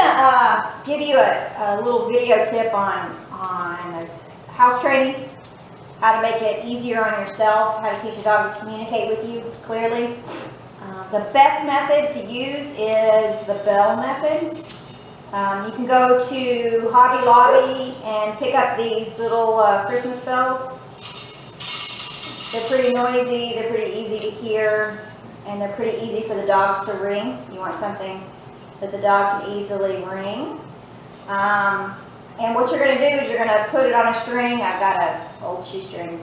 to give you a little video tip on house training, how to make it easier on yourself, how to teach a dog to communicate with you clearly. The best method to use is the bell method. You can go to Hobby Lobby and pick up these little Christmas bells. They're pretty noisy, they're pretty easy to hear, and they're pretty easy for the dogs to ring. You want something that the dog can easily ring. And what you're going to do is you're going to put it on a string. I've got an old shoestring,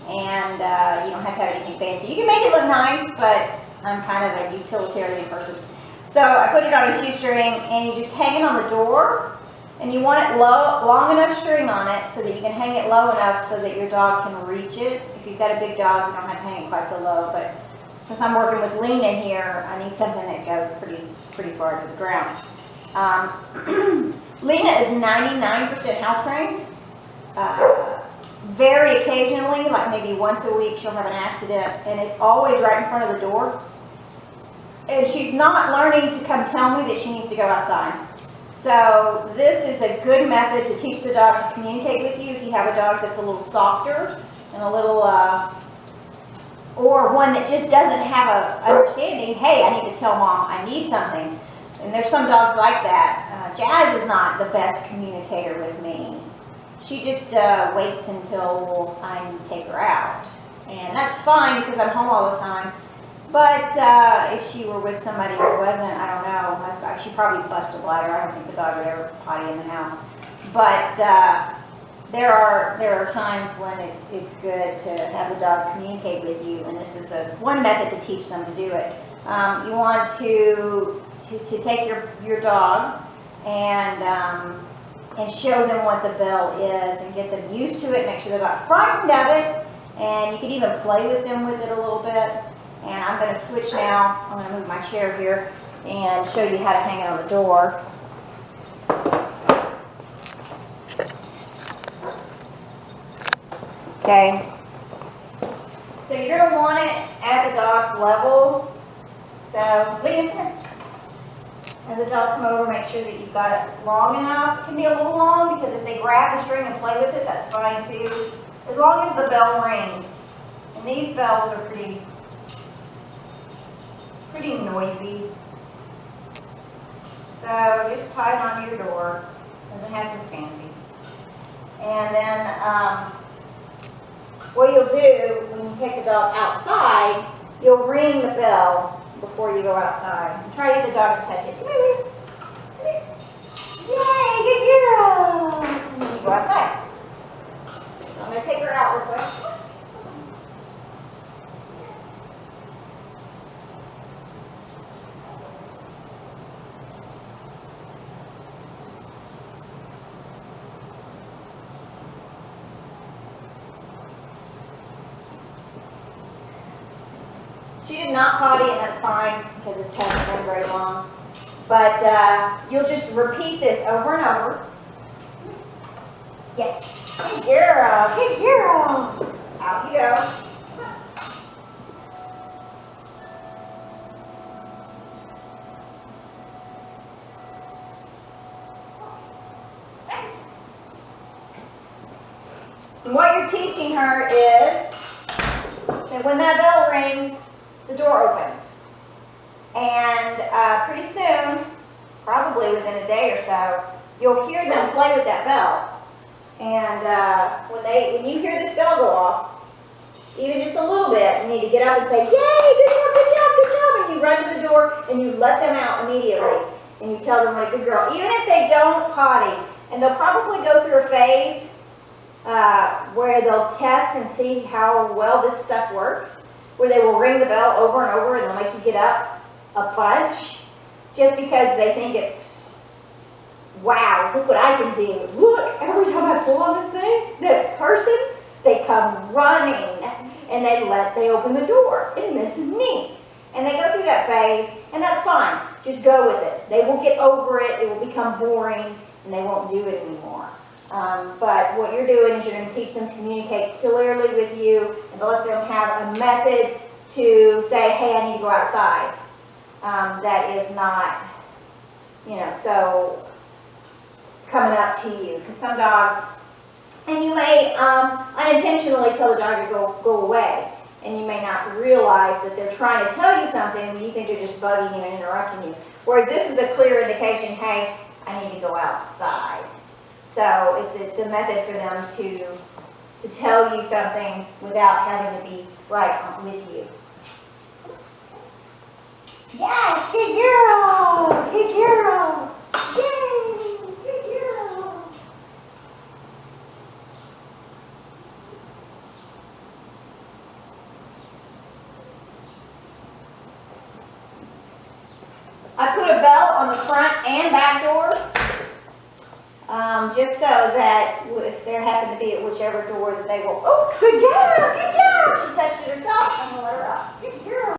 and you don't have to have anything fancy. You can make it look nice, but I'm kind of a utilitarian person. So I put it on a shoestring, and you just hang it on the door, and you want it long enough string on it so that you can hang it low enough so that your dog can reach it. If you've got a big dog, you don't have to hang it quite so low, but since I'm working with Lena here, I need something that goes pretty far to the ground. Lena is 99% house trained. Very occasionally, like maybe once a week, she'll have an accident, and it's always right in front of the door. And she's not learning to come tell me that she needs to go outside. So this is a good method to teach the dog to communicate with you if you have a dog that's a little softer and a little, or one that just doesn't have a understanding, hey, I need to tell mom I need something. And there's some dogs like that. Jazz is not the best communicator with me. She just waits until I take her out. And that's fine because I'm home all the time. But if she were with somebody who wasn't, I don't know, she'd probably bust a bladder. I don't think the dog would ever potty in the house. But there are times when it's good to have the dog communicate with you, and this is one method to teach them to do it. You want to take your dog and show them what the bell is and get them used to it, make sure they're not frightened of it, and you can even play with them with it a little bit. And I'm going to switch now. I'm going to move my chair here and show you how to hang it on the door. Okay. So you're going to want it at the dog's level. So lean in. As the dog come over, make sure that you've got it long enough. It can be a little long because if they grab the string and play with it, that's fine too. As long as the bell rings. And these bells are pretty noisy. So just tie it onto your door. Doesn't have to be fancy. And then what you'll do when you take the dog outside, you'll ring the bell before you go outside. And try to get the dog to touch it. Come here. Come here. Yay, good girl. And then you go outside. So I'm going to take her out real quick. She did not potty, and that's fine because this hasn't been very long. But you'll just repeat this over and over. Yes. Good girl. Good girl. Out you go. And what you're teaching her is that when that bell rings, the door opens. And pretty soon, probably within a day or so, you'll hear them play with that bell. And when you hear this bell go off, even just a little bit, you need to get up and say, yay, good job, good job, good job. And you run to the door and you let them out immediately. And you tell them what a good girl. Even if they don't potty, and they'll probably go through a phase where they'll test and see how well this stuff works, where they will ring the bell over and over and they'll make you get up a bunch just because they think it's, wow, look what I can do. Look, every time I pull on this thing, that person, they come running and they open the door. And this is neat. And they go through that phase, and that's fine. Just go with it. They will get over it. It will become boring, and they won't do it anymore. But what you're doing is you're going to teach them to communicate clearly with you and to let them have a method to say, hey, I need to go outside. That is not you know, so coming up to you, because some dogs, and you may unintentionally tell the dog to go away, and you may not realize that they're trying to tell you something and you think they're just bugging you and interrupting you. Whereas this is a clear indication, hey, I need to go outside. So it's a method for them to tell you something without having to be right with you. Yes, good girl, good girl, yay, good girl. I put a bell on the front and back door, just so that if there happen to be at whichever door that they will, oh, good job,